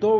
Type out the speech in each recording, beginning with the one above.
2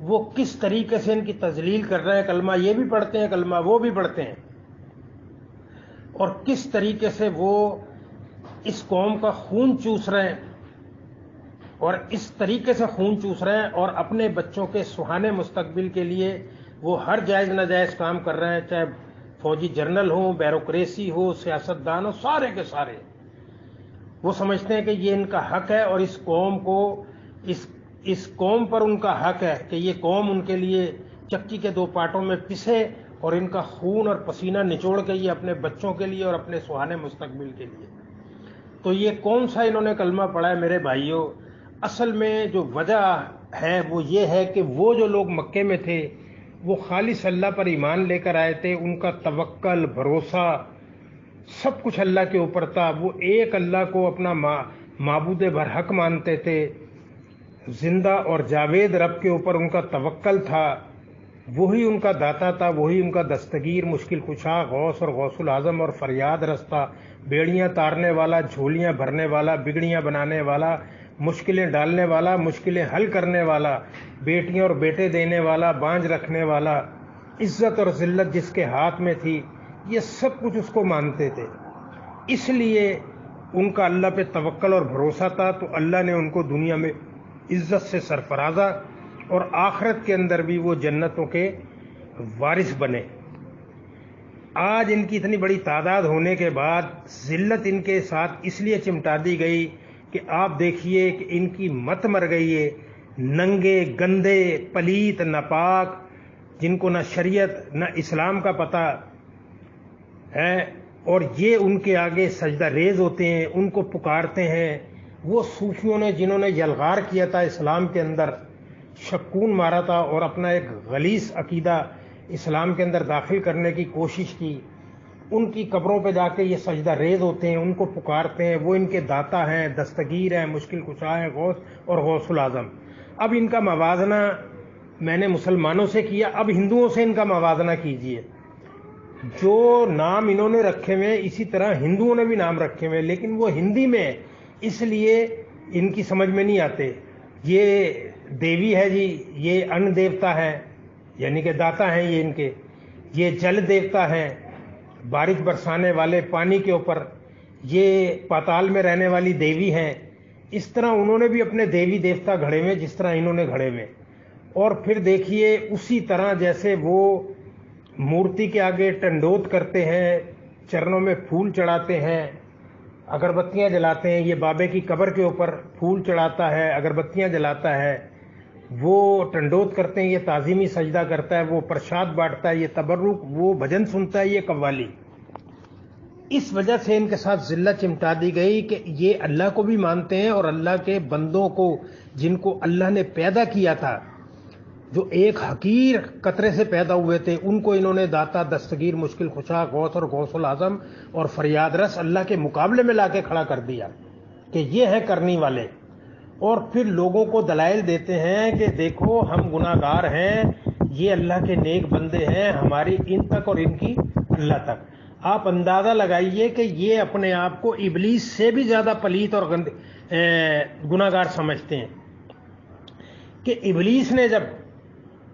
وہ کس طریقے سے ان کی تذلیل کر رہے ہیں، کلمہ یہ بھی پڑھتے ہیں، کلمہ وہ بھی پڑھتے ہیں، اور کس طریقے سے وہ اس قوم کا خون چوس رہے ہیں، اور اس طریقے سے خون چوس رہے ہیں، اور اپنے بچوں کے سہانے مستقبل کے لیے وہ ہر جائز ناجائز کام کر رہے ہیں، چاہے فوجی جنرل ہوں، بیوروکریسی ہو، سیاستدان ہو، سارے کے سارے وہ سمجھتے ہیں کہ یہ ان کا حق ہے، اور اس قوم کو اس قوم پر ان کا حق ہے کہ یہ قوم ان کے لیے چکی کے دو پارٹوں میں پسے، اور ان کا خون اور پسینہ نچوڑ کے یہ اپنے بچوں کے لیے اور اپنے سہانے مستقبل کے لیے۔ تو یہ کون سا انہوں نے کلمہ پڑھا ہے میرے بھائیوں؟ اصل میں جو وجہ ہے وہ یہ ہے کہ وہ جو لوگ مکے میں تھے وہ خالص اللہ پر ایمان لے کر آئے تھے، ان کا توکل، بھروسہ سب کچھ اللہ کے اوپر تھا، وہ ایک اللہ کو اپنا معبود برحق مانتے تھے، زندہ اور جاوید رب کے اوپر ان کا توکل تھا، وہی ان کا داتا تھا، وہی ان کا دستگیر، مشکل کشا، غوث اور غوث العظم اور فریاد رستہ، بیڑیاں تارنے والا، جھولیاں بھرنے والا، بگڑیاں بنانے والا، مشکلیں ڈالنے والا، مشکلیں حل کرنے والا، بیٹیاں اور بیٹے دینے والا، بانجھ رکھنے والا، عزت اور ذلت جس کے ہاتھ میں تھی، یہ سب کچھ اس کو مانتے تھے۔ اس لیے ان کا اللہ پہ توکل اور بھروسہ تھا، تو اللہ نے ان کو دنیا میں عزت سے سرفرازہ اور آخرت کے اندر بھی وہ جنتوں کے وارث بنے۔ آج ان کی اتنی بڑی تعداد ہونے کے بعد ذلت ان کے ساتھ اس لیے چمٹا دی گئی کہ آپ دیکھیے کہ ان کی مت مر گئی ہے، ننگے، گندے، پلیت، ناپاک، جن کو نہ شریعت نہ اسلام کا پتہ ہے، اور یہ ان کے آگے سجدہ ریز ہوتے ہیں، ان کو پکارتے ہیں۔ وہ صوفیوں نے جنہوں نے یلغار کیا تھا اسلام کے اندر، شکون مارا تھا اور اپنا ایک غلیظ عقیدہ اسلام کے اندر داخل کرنے کی کوشش کی، ان کی قبروں پہ جا کے یہ سجدہ ریز ہوتے ہیں، ان کو پکارتے ہیں، وہ ان کے داتا ہیں، دستگیر ہیں، مشکل کشا ہیں، غوث اور غوث العظم۔ اب ان کا موازنہ میں نے مسلمانوں سے کیا، اب ہندوؤں سے ان کا موازنہ کیجئے۔ جو نام انہوں نے رکھے ہوئے اسی طرح ہندوؤں نے بھی نام رکھے ہوئے، لیکن وہ ہندی میں اس لیے ان کی سمجھ میں نہیں آتے۔ یہ دیوی ہے جی، یہ ان دیوتا ہے، یعنی کہ داتا ہیں یہ ان کے، یہ جل دیوتا ہیں، بارش برسانے والے پانی کے اوپر، یہ پاتال میں رہنے والی دیوی ہیں۔ اس طرح انہوں نے بھی اپنے دیوی دیوتا گھڑے ہوئے جس طرح انہوں نے گھڑے ہوئے، اور پھر دیکھیے اسی طرح جیسے وہ مورتی کے آگے ٹنڈوت کرتے ہیں، چرنوں میں پھول چڑھاتے ہیں، اگربتیاں جلاتے ہیں، یہ بابے کی قبر کے اوپر پھول چڑھاتا ہے، اگربتیاں جلاتا ہے، وہ ٹنڈوت کرتے ہیں، یہ تعظیمی سجدہ کرتا ہے، وہ پرشاد بانٹتا ہے، یہ تبرک، وہ بھجن سنتا ہے، یہ قوالی۔ اس وجہ سے ان کے ساتھ ذلت چمٹا دی گئی کہ یہ اللہ کو بھی مانتے ہیں، اور اللہ کے بندوں کو جن کو اللہ نے پیدا کیا تھا، جو ایک حقیر قطرے سے پیدا ہوئے تھے، ان کو انہوں نے داتا، دستگیر، مشکل کشا، غوث اور غوث العظم اور فریاد رس اللہ کے مقابلے میں لا کے کھڑا کر دیا کہ یہ ہیں کرنی والے، اور پھر لوگوں کو دلائل دیتے ہیں کہ دیکھو ہم گناہ گار ہیں، یہ اللہ کے نیک بندے ہیں، ہماری ان تک اور ان کی اللہ تک۔ آپ اندازہ لگائیے کہ یہ اپنے آپ کو ابلیس سے بھی زیادہ پلیت اور گناہ گار سمجھتے ہیں، کہ ابلیس نے جب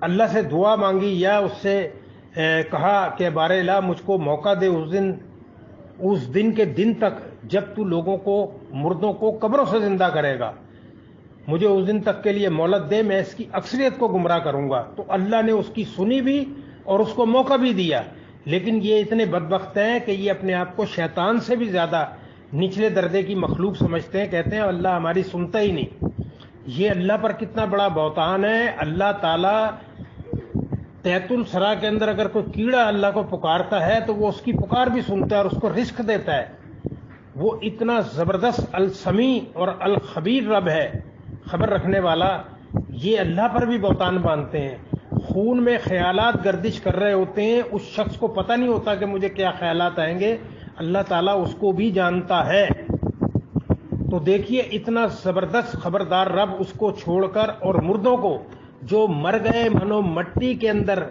اللہ سے دعا مانگی یا اس سے کہا کہ بار الہ مجھ کو موقع دے اس دن کے دن تک جب تو لوگوں کو، مردوں کو قبروں سے زندہ کرے گا، مجھے اس دن تک کے لیے مہلت دے، میں اس کی اکثریت کو گمراہ کروں گا، تو اللہ نے اس کی سنی بھی اور اس کو موقع بھی دیا۔ لیکن یہ اتنے بدبخت ہیں کہ یہ اپنے آپ کو شیطان سے بھی زیادہ نچلے درجے کی مخلوق سمجھتے ہیں، کہتے ہیں اللہ ہماری سنتا ہی نہیں۔ یہ اللہ پر کتنا بڑا بہتان ہے۔ اللہ تعالیٰ تحت الثری کے اندر اگر کوئی کیڑا اللہ کو پکارتا ہے تو وہ اس کی پکار بھی سنتا ہے اور اس کو رزق دیتا ہے۔ وہ اتنا زبردست السمیع اور الخبیر رب ہے، خبر رکھنے والا۔ یہ اللہ پر بھی بہتان باندھتے ہیں۔ خون میں خیالات گردش کر رہے ہوتے ہیں، اس شخص کو پتہ نہیں ہوتا کہ مجھے کیا خیالات آئیں گے، اللہ تعالیٰ اس کو بھی جانتا ہے۔ تو دیکھیے اتنا زبردست خبردار رب اس کو چھوڑ کر، اور مردوں کو جو مر گئے منو مٹی کے اندر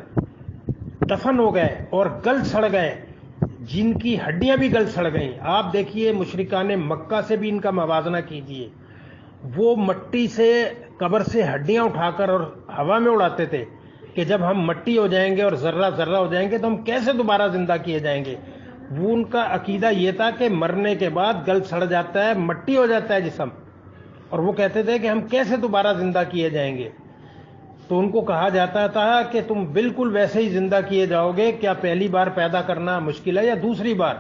دفن ہو گئے اور گل سڑ گئے، جن کی ہڈیاں بھی گل سڑ گئیں، آپ دیکھیے مشرکان مکہ سے بھی ان کا موازنہ کیجئے۔ وہ مٹی سے قبر سے ہڈیاں اٹھا کر اور ہوا میں اڑاتے تھے کہ جب ہم مٹی ہو جائیں گے اور ذرہ ذرہ ہو جائیں گے تو ہم کیسے دوبارہ زندہ کیے جائیں گے. وہ ان کا عقیدہ یہ تھا کہ مرنے کے بعد گل سڑ جاتا ہے, مٹی ہو جاتا ہے جسم, اور وہ کہتے تھے کہ ہم کیسے دوبارہ زندہ کیے جائیں گے. تو ان کو کہا جاتا تھا کہ تم بالکل ویسے ہی زندہ کیے جاؤ گے, کیا پہلی بار پیدا کرنا مشکل ہے یا دوسری بار.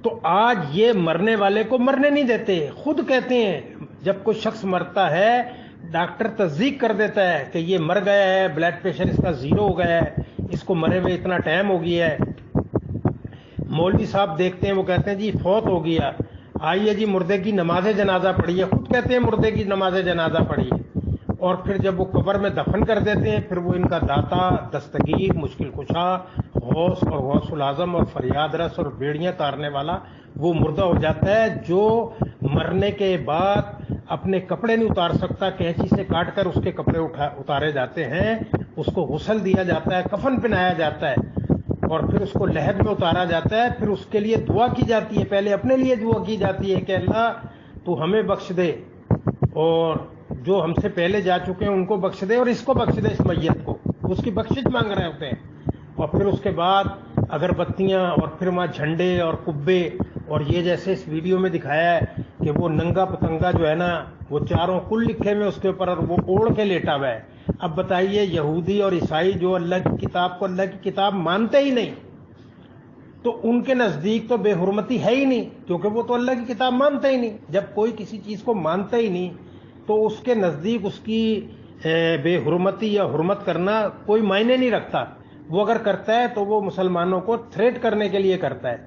تو آج یہ مرنے والے کو مرنے نہیں دیتے, خود کہتے ہیں جب کوئی شخص مرتا ہے ڈاکٹر تصدیق کر دیتا ہے کہ یہ مر گیا ہے, بلڈ پریشر اس کا 0 ہو گیا ہے, اس کو مرے ہوئے اتنا ٹائم ہو گیا ہے. مولوی صاحب دیکھتے ہیں, وہ کہتے ہیں جی فوت ہو گیا, آئیے جی مردے کی نماز جنازہ پڑھیے, خود کہتے ہیں مردے کی نماز جنازہ پڑھیے. اور پھر جب وہ قبر میں دفن کر دیتے ہیں, پھر وہ ان کا داتا, دستگیر, مشکل کشا, غوث اور غوث العظم اور فریاد رس اور بیڑیاں تارنے والا وہ مردہ ہو جاتا ہے جو مرنے کے بعد اپنے کپڑے نہیں اتار سکتا, کینچی سے کاٹ کر اس کے کپڑے اتارے جاتے ہیں, اس کو غسل دیا جاتا ہے, کفن پہنایا جاتا ہے, اور پھر اس کو لحد میں اتارا جاتا ہے. پھر اس کے لیے دعا کی جاتی ہے, پہلے اپنے لیے دعا کی جاتی ہے کہ اللہ تو ہمیں بخش دے, اور جو ہم سے پہلے جا چکے ہیں ان کو بخش دے, اور اس کو بخش دے, اس میت کو, اس کی بخشش مانگ رہے ہوتے ہیں. اور پھر اس کے بعد اگربتیاں, اور پھر وہاں جھنڈے اور کبے, اور یہ جیسے اس ویڈیو میں دکھایا ہے کہ وہ ننگا پتنگا جو ہے نا, وہ چاروں کل لکھے ہوئے اس کے اوپر, اور وہ اوڑھ کے لیٹا ہوا ہے. اب بتائیے یہودی اور عیسائی جو اللہ کی کتاب کو اللہ کی کتاب مانتے ہی نہیں, تو ان کے نزدیک تو بے حرمتی ہے ہی نہیں, کیونکہ وہ تو اللہ کی کتاب مانتے ہی نہیں. جب کوئی کسی چیز کو مانتا ہی نہیں تو اس کے نزدیک اس کی بے حرمتی یا حرمت کرنا کوئی معنی نہیں رکھتا. وہ اگر کرتا ہے تو وہ مسلمانوں کو تھریٹ کرنے کے لیے کرتا ہے.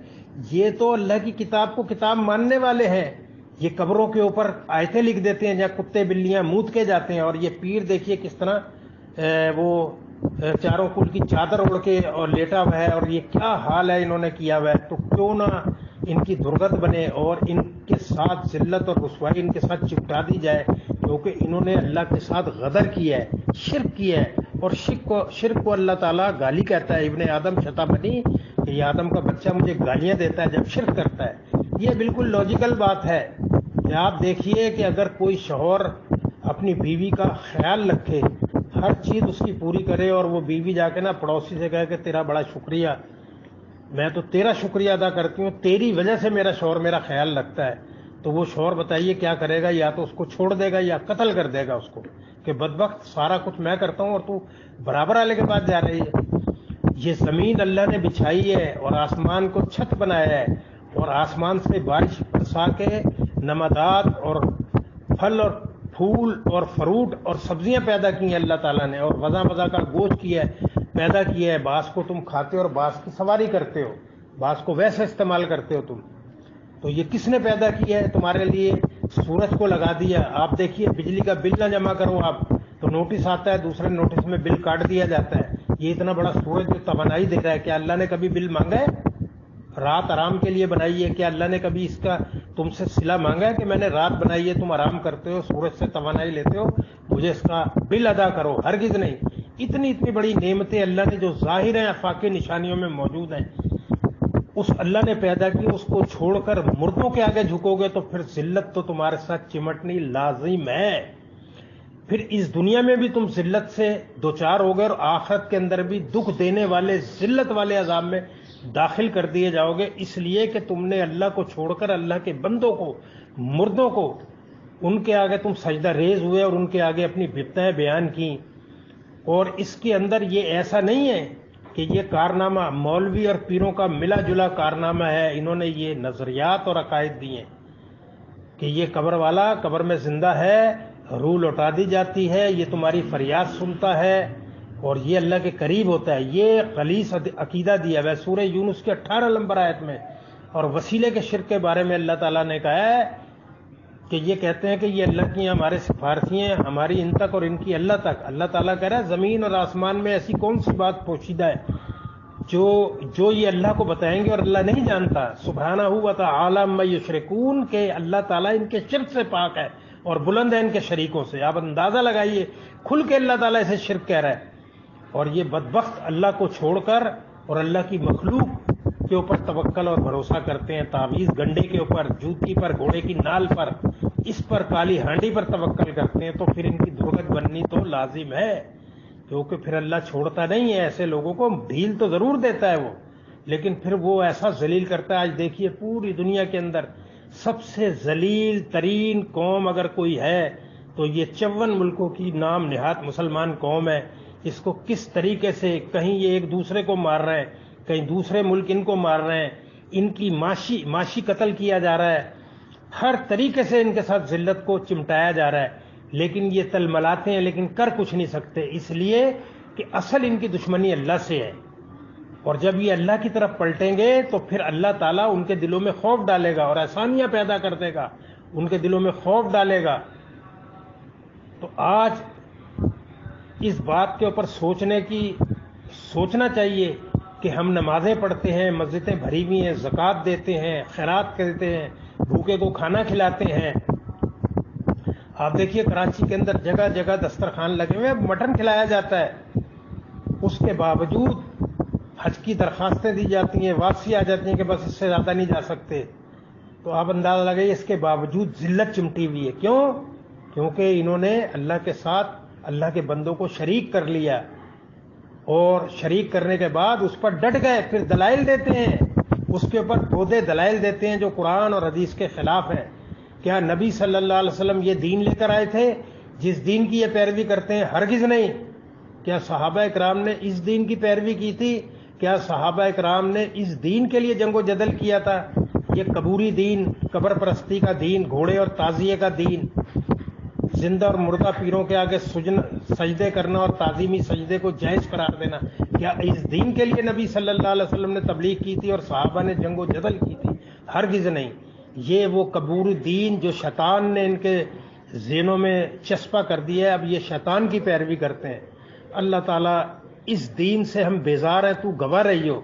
یہ تو اللہ کی کتاب کو کتاب ماننے والے ہیں, یہ قبروں کے اوپر آیتیں لکھ دیتے ہیں جہاں کتے بلیاں مود کے جاتے ہیں. اور یہ پیر دیکھیے کس طرح وہ چاروں کل کی چادر اڑ کے اور لیٹا ہوا ہے, اور یہ کیا حال ہے انہوں نے کیا ہوا ہے. تو کیوں نہ ان کی درگت بنے اور ان کے ساتھ ذلت اور رسوائی ان کے ساتھ چپٹا دی جائے, کیونکہ انہوں نے اللہ کے ساتھ غدر کیا ہے, شرک کیا ہے. اور شرک کو اللہ تعالیٰ گالی کہتا ہے, ابن آدم شتمنی, کہ یہ آدم کا بچہ مجھے گالیاں دیتا ہے جب شرک کرتا ہے. یہ بالکل لاجیکل بات ہے کہ آپ دیکھیے کہ اگر کوئی شوہر اپنی بیوی کا خیال رکھے, ہر چیز اس کی پوری کرے, اور وہ بیوی جا کے نا پڑوسی سے کہے کہ تیرا بڑا شکریہ, میں تو تیرا شکریہ ادا کرتی ہوں, تیری وجہ سے میرا شوہر میرا خیال رکھتا ہے, تو وہ شوہر بتائیے کیا کرے گا؟ یا تو اس کو چھوڑ دے گا یا قتل کر دے گا اس کو, کہ بدبخت سارا کچھ میں کرتا ہوں اور تو برابر والے کے پاس جا رہی ہے. یہ زمین اللہ نے بچھائی ہے اور آسمان کو چھت بنایا ہے, اور آسمان سے بارش برسا کے نباتات اور پھل اور پھول اور فروٹ اور سبزیاں پیدا کی ہیں اللہ تعالیٰ نے, اور وضع کا گوشت کیا ہے, پیدا کیا ہے. بعض کو تم کھاتے ہو اور بعض کی سواری کرتے ہو, بعض کو ویسے استعمال کرتے ہو تم. تو یہ کس نے پیدا کیا ہے تمہارے لیے؟ سورج کو لگا دیا. آپ دیکھیے بجلی کا بل نہ جمع کرو آپ تو نوٹس آتا ہے, دوسرے نوٹس میں بل کاٹ دیا جاتا ہے. یہ اتنا بڑا سورج جو توانائی دے رہا ہے, کیا اللہ نے کبھی بل مانگا ہے؟ رات آرام کے لیے بنائی ہے, کیا اللہ نے کبھی اس کا تم سے صلہ مانگا ہے کہ میں نے رات بنائی ہے, تم آرام کرتے ہو, سورج سے توانائی لیتے ہو, مجھے اس کا بل ادا کرو؟ ہرگز نہیں. اتنی بڑی نعمتیں اللہ نے جو ظاہر ہیں آفاقی نشانیوں میں موجود ہیں, اس اللہ نے پیدا کی, اس کو چھوڑ کر مردوں کے آگے جھکو گے تو پھر ذلت تو تمہارے ساتھ چمٹنی لازم ہے. پھر اس دنیا میں بھی تم ذلت سے دوچار ہو گے, اور آخرت کے اندر بھی دکھ دینے والے ذلت والے عذاب میں داخل کر دیے جاؤ گے, اس لیے کہ تم نے اللہ کو چھوڑ کر اللہ کے بندوں کو, مردوں کو, ان کے آگے تم سجدہ ریز ہوئے اور ان کے آگے اپنی بپتیں بیان کی. اور اس کے اندر یہ ایسا نہیں ہے کہ یہ کارنامہ مولوی اور پیروں کا ملا جلا کارنامہ ہے. انہوں نے یہ نظریات اور عقائد دیے کہ یہ قبر والا قبر میں زندہ ہے, روح لوٹا دی جاتی ہے, یہ تمہاری فریاد سنتا ہے اور یہ اللہ کے قریب ہوتا ہے. یہ غلیظ عقیدہ دیا ہے سورہ یونس کے 18 نمبر آیت میں. اور وسیلے کے شرک کے بارے میں اللہ تعالیٰ نے کہا ہے کہ یہ کہتے ہیں کہ یہ اللہ کی ہمارے سفارشی ہیں, ہماری ان تک اور ان کی اللہ تک. اللہ تعالیٰ کہہ رہا ہے زمین اور آسمان میں ایسی کون سی بات پوشیدہ ہے جو یہ اللہ کو بتائیں گے اور اللہ نہیں جانتا. سبحانہ و تعالی عما یشرکون, کہ اللہ تعالیٰ ان کے شرک سے پاک ہے اور بلند ہے ان کے شریکوں سے. آپ اندازہ لگائیے, کھل کے اللہ تعالیٰ اسے شرک کہہ رہا ہے. اور یہ بدبخت اللہ کو چھوڑ کر اور اللہ کی مخلوق کے اوپر توکل اور بھروسہ کرتے ہیں, تعویذ گنڈے کے اوپر, جوتی پر, گھوڑے کی نال پر. اس پر کالی ہانڈی پر توکل کرتے ہیں تو پھر ان کی درگت بننی تو لازم ہے، کیونکہ پھر اللہ چھوڑتا نہیں ہے ایسے لوگوں کو، ڈھیل تو ضرور دیتا ہے وہ، لیکن پھر وہ ایسا ذلیل کرتا ہے۔ آج دیکھیے پوری دنیا کے اندر سب سے ذلیل ترین قوم اگر کوئی ہے تو یہ 54 ملکوں کی نام نہاد مسلمان قوم ہے۔ اس کو کس طریقے سے کہیں یہ ایک دوسرے کو مار رہے ہیں، کہیں دوسرے ملک ان کو مار رہے ہیں، ان کی معاشی قتل کیا جا رہا ہے، ہر طریقے سے ان کے ساتھ ذلت کو چمٹایا جا رہا ہے، لیکن یہ تلملاتے ہیں لیکن کر کچھ نہیں سکتے، اس لیے کہ اصل ان کی دشمنی اللہ سے ہے۔ اور جب یہ اللہ کی طرف پلٹیں گے تو پھر اللہ تعالیٰ ان کے دلوں میں خوف ڈالے گا اور آسانیاں پیدا کر دے گا، ان کے دلوں میں خوف ڈالے گا۔ تو آج اس بات کے اوپر سوچنا چاہیے کہ ہم نمازیں پڑھتے ہیں، مسجدیں بھری ہوئی ہیں، زکوٰۃ دیتے ہیں، خیرات کرتے ہیں، بھوکے کو کھانا کھلاتے ہیں۔ آپ دیکھیے کراچی کے اندر جگہ جگہ دسترخوان لگے ہوئے ہیں، مٹن کھلایا جاتا ہے، اس کے باوجود حج کی درخواستیں دی جاتی ہیں، واپسی آ جاتی ہیں کہ بس اس سے زیادہ نہیں جا سکتے۔ تو آپ اندازہ لگائیے اس کے باوجود ذلت چمٹی ہوئی ہے، کیوں؟ کیونکہ انہوں نے اللہ کے ساتھ اللہ کے بندوں کو شریک کر لیا، اور شریک کرنے کے بعد اس پر ڈٹ گئے، پھر دلائل دیتے ہیں، اس کے اوپر بودے دلائل دیتے ہیں جو قرآن اور حدیث کے خلاف ہے۔ کیا نبی صلی اللہ علیہ وسلم یہ دین لے کر آئے تھے جس دین کی یہ پیروی کرتے ہیں؟ ہرگز نہیں۔ کیا صحابہ اکرام نے اس دین کی پیروی کی تھی؟ کیا صحابہ اکرام نے اس دین کے لیے جنگ و جدل کیا تھا؟ یہ قبوری دین، قبر پرستی کا دین، گھوڑے اور تعزیے کا دین، زندہ اور مردہ پیروں کے آگے سجدے کرنا اور تعظیمی سجدے کو جائز قرار دینا، کیا اس دین کے لیے نبی صلی اللہ علیہ وسلم نے تبلیغ کی تھی اور صحابہ نے جنگ و جدل کی تھی؟ ہرگز نہیں۔ یہ وہ قبوری دین جو شیطان نے ان کے ذہنوں میں چسپاں کر دیا ہے، اب یہ شیطان کی پیروی کرتے ہیں۔ اللہ تعالیٰ اس دین سے ہم بیزار ہیں، تو گواہ رہی ہو،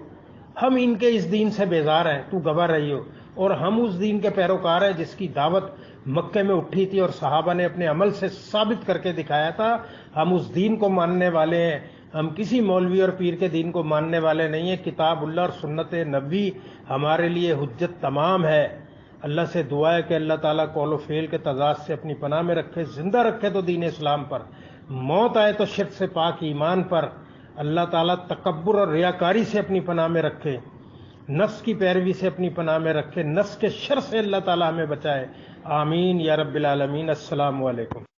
ہم ان کے اس دین سے بیزار ہیں، تو گواہ رہی ہو، اور ہم اس دین کے پیروکار ہیں جس کی دعوت مکے میں اٹھی تھی اور صحابہ نے اپنے عمل سے ثابت کر کے دکھایا تھا۔ ہم اس دین کو ماننے والے ہیں، ہم کسی مولوی اور پیر کے دین کو ماننے والے نہیں ہیں۔ کتاب اللہ اور سنت نبوی ہمارے لیے حجت تمام ہے۔ اللہ سے دعا ہے کہ اللہ تعالیٰ قول و فعل کے تضاد سے اپنی پناہ میں رکھے، زندہ رکھے تو دین اسلام پر، موت آئے تو شرک سے پاک ایمان پر۔ اللہ تعالیٰ تکبر اور ریاکاری سے اپنی پناہ میں رکھے، نفس کی پیروی سے اپنی پناہ میں رکھے، نفس کے شر سے اللہ تعالیٰ ہمیں بچائے۔ آمین یا رب العالمین۔ السلام علیکم۔